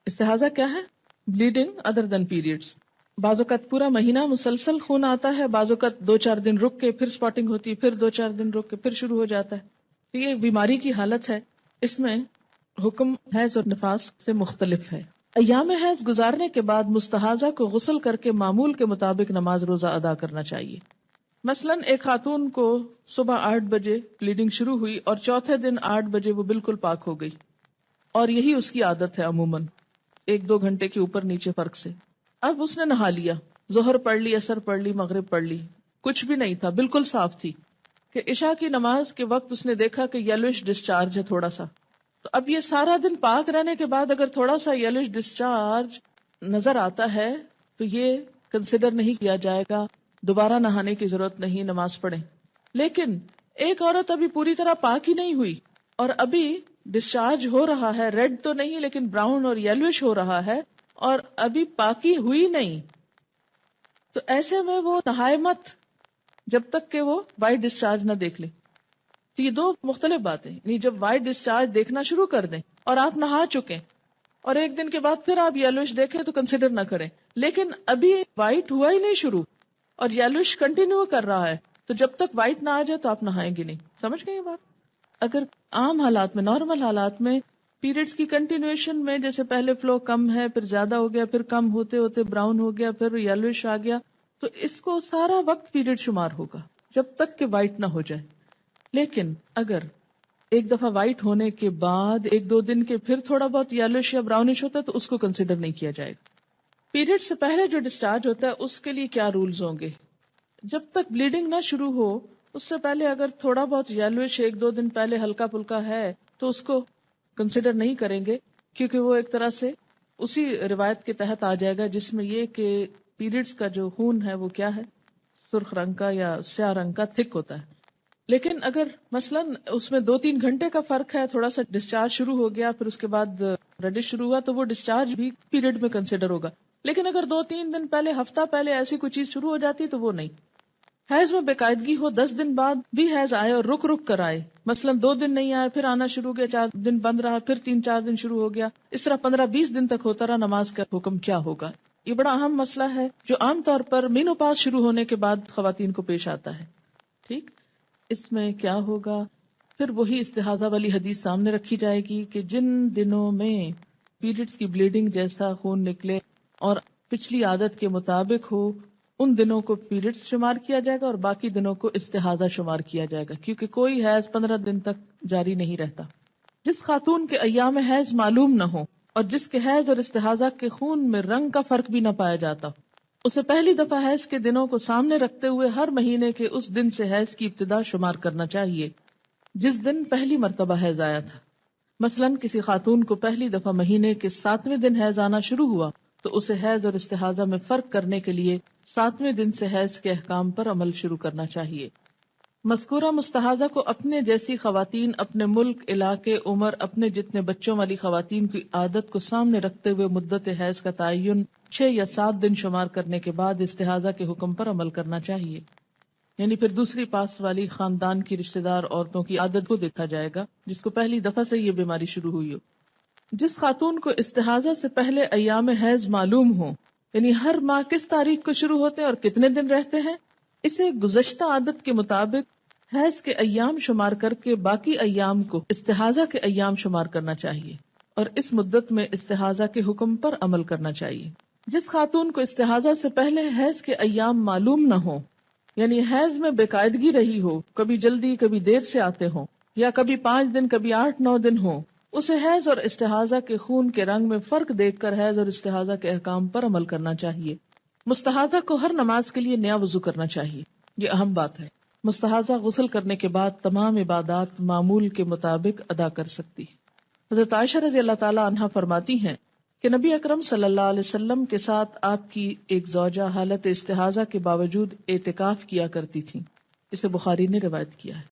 استحاضہ کیا ہے؟ Bleeding other دین periods. بعض اوقات پورا مہینہ مسلسل خون آتا ہے، بعض اوقات 2-4 دن رک کے پھر سپاٹنگ ہوتی ہے، پھر 2-4 دن رک کے پھر شروع ہو جاتا ہے. یہ ایک بیماری کی حالت ہے. اس میں حکم حیض اور نفاس سے مختلف ہے. ایام حیض گزارنے کے بعد مستحاضہ کو غسل کر کے معمول کے مطابق نماز روزہ ادا کرنا چاہیے. مثلا ایک خاتون کو صبح 8 بجے بلیڈنگ شروع ہوئی اور چوتھے دن 8 بجے وہ بالکل پاک ہو گئی، اور یہی اس کی عادت ہے عموماً 1-2 گھنٹے کے اوپر نیچے فرق سے. اب اس نے نہا لیا، ظہر پڑھ لی، عصر پڑھ لی، مغرب پڑھ لی، کچھ بھی نہیں تھا، بالکل صاف تھی کہ عشاء کی نماز کے وقت اس نے دیکھا کہ یلوش ڈسچارج ہے تھوڑا سا. تو اب یہ سارا دن پاک رہنے کے بعد اگر تھوڑا سا یلوش ڈسچارج نظر آتا ہے تو یہ کنسیڈر نہیں کیا جائے گا، دوبارہ نہانے کی ضرورت نہیں، نماز پڑھیں. لیکن ایک عورت ابھی پوری طرح پاک ہی نہیں ہوئی اور ابھی ڈسچارج ہو رہا ہے، ریڈ تو نہیں لیکن براؤن اور یلوش ہو رہا ہے، اور ابھی پاکی ہوئی نہیں، تو ایسے میں وہ نہائے مت جب تک کہ وہ وائٹ ڈسچارج نہ دیکھ لے. تو یہ دو مختلف باتیں، یعنی جب وائٹ ڈسچارج دیکھنا شروع کر دیں اور آپ نہا چکے اور ایک دن کے بعد پھر آپ یلوش دیکھیں تو کنسیڈر نہ کریں. لیکن ابھی وائٹ ہوا ہی نہیں شروع اور یلوش کنٹینیو کر رہا ہے، تو جب تک وائٹ نہ آ جائے تو آپ نہائیں گے نہیں. سمجھ گئے یہ بات؟ اگر عام حالات میں، نارمل حالات میں پیریڈز کی کنٹینویشن میں جیسے پہلے فلو کم ہے، پھر زیادہ ہو گیا، پھر کم ہوتے ہوتے براؤن ہو گیا، پھر یلوش آ گیا، تو اس کو سارا وقت پیریڈ شمار ہوگا جب تک کہ وائٹ نہ ہو جائے. لیکن اگر ایک دفعہ وائٹ ہونے کے بعد 1-2 دن کے پھر تھوڑا بہت یلوش یا براؤنش ہوتا ہے تو اس کو کنسیڈر نہیں کیا جائے گا. پیریڈ سے پہلے جو ڈسچارج ہوتا ہے اس کے لیے کیا رولز ہوں گے؟ جب تک بلیڈنگ نہ شروع ہو اس سے پہلے اگر تھوڑا بہت یلوش 1-2 دن پہلے ہلکا پھلکا ہے تو اس کو کنسیڈر نہیں کریں گے، کیونکہ وہ ایک طرح سے اسی روایت کے تحت آ جائے گا جس میں یہ کہ پیریڈز کا جو خون ہے وہ کیا ہے، سرخ رنگ کا یا سیاہ رنگ کا، تھک ہوتا ہے. لیکن اگر مثلا اس میں 2-3 گھنٹے کا فرق ہے، تھوڑا سا ڈسچارج شروع ہو گیا پھر اس کے بعد ریڈش شروع ہوا تو وہ ڈسچارج بھی پیریڈ میں کنسیڈر ہوگا. لیکن اگر 2-3 دن پہلے، ہفتہ پہلے ایسی کوئی چیز شروع ہو جاتی تو وہ نہیں. حیض میں باقاعدگی ہو، 10 دن بعد بھی حیض آئے اور رک رک کر آئے، مثلا 2 دن نہیں آئے پھر آنا شروع ہو گیا، 4 دن بند رہا پھر 3-4 دن شروع ہو گیا، اس طرح 15-20 دن تک ہوتا رہا، نماز کا حکم کیا ہوگا؟ یہ بڑا اہم مسئلہ ہے جو عام طور پر مینوپاز شروع ہونے کے بعد خواتین کو پیش آتا ہے. ٹھیک، اس میں کیا ہوگا؟ پھر وہی استحاضہ والی حدیث سامنے رکھی جائے گی کہ جن دنوں میں پیریڈز کی بلیڈنگ جیسا خون نکلے اور پچھلی عادت کے مطابق ہو ان دنوں کو پیریڈز شمار کیا جائے گا اور باقی دنوں کو استحاضہ شمار کیا جائے گا، کیونکہ کوئی حیض 15 دن تک جاری نہیں رہتا. جس خاتون کے ایام حیض معلوم نہ ہو اور جس کے حیض اور استحاضہ کے خون میں رنگ کا فرق بھی نہ پایا جاتا، اسے پہلی دفعہ حیض کے دنوں کو سامنے رکھتے ہوئے ہر مہینے کے اس دن سے حیض کی ابتدا شمار کرنا چاہیے جس دن پہلی مرتبہ حیض آیا تھا. مثلا کسی خاتون کو پہلی دفعہ مہینے کے 7ویں دن حیض آنا شروع ہوا تو اسے حیض اور استحاضہ میں فرق کرنے کے لیے 7ویں دن سے حیض کے احکام پر عمل شروع کرنا چاہیے. مذکورہ مستحاضہ کو اپنے جیسی خواتین، اپنے ملک، علاقے، عمر، اپنے جتنے بچوں والی خواتین کی عادت کو سامنے رکھتے ہوئے مدت حیض کا تعین 6 یا 7 دن شمار کرنے کے بعد استحاضہ کے حکم پر عمل کرنا چاہیے. یعنی پھر دوسری پاس والی خاندان کی رشتہ دار عورتوں کی عادت کو دیکھا جائے گا جس کو پہلی دفعہ سے یہ بیماری شروع ہوئی ہو. جس خاتون کو استحاضہ سے پہلے ایام حیض معلوم ہو، یعنی ہر ماہ کس تاریخ کو شروع ہوتے ہیں اور کتنے دن رہتے ہیں، اسے گزشتہ عادت کے مطابق حیض کے ایام شمار کر کے باقی ایام کو استحاضہ کے ایام شمار کرنا چاہیے اور اس مدت میں استحاضہ کے حکم پر عمل کرنا چاہیے. جس خاتون کو استحاضہ سے پہلے حیض کے ایام معلوم نہ ہو، یعنی حیض میں بے قاعدگی رہی ہو، کبھی جلدی کبھی دیر سے آتے ہوں یا کبھی 5 دن کبھی 8-9 دن ہو، اسے حیض اور استحاضہ کے خون کے رنگ میں فرق دیکھ کر حیض اور استحاضہ کے احکام پر عمل کرنا چاہیے. مستحاضہ کو ہر نماز کے لیے نیا وضو کرنا چاہیے، یہ اہم بات ہے. مستحاضہ غسل کرنے کے بعد تمام عبادات معمول کے مطابق ادا کر سکتی. حضرت عائشہ رضی اللہ تعالی عنہا فرماتی ہیں کہ نبی اکرم صلی اللہ علیہ وسلم کے ساتھ آپ کی ایک زوجہ حالت استحاضہ کے باوجود اعتکاف کیا کرتی تھی. اسے بخاری نے روایت کیا ہے.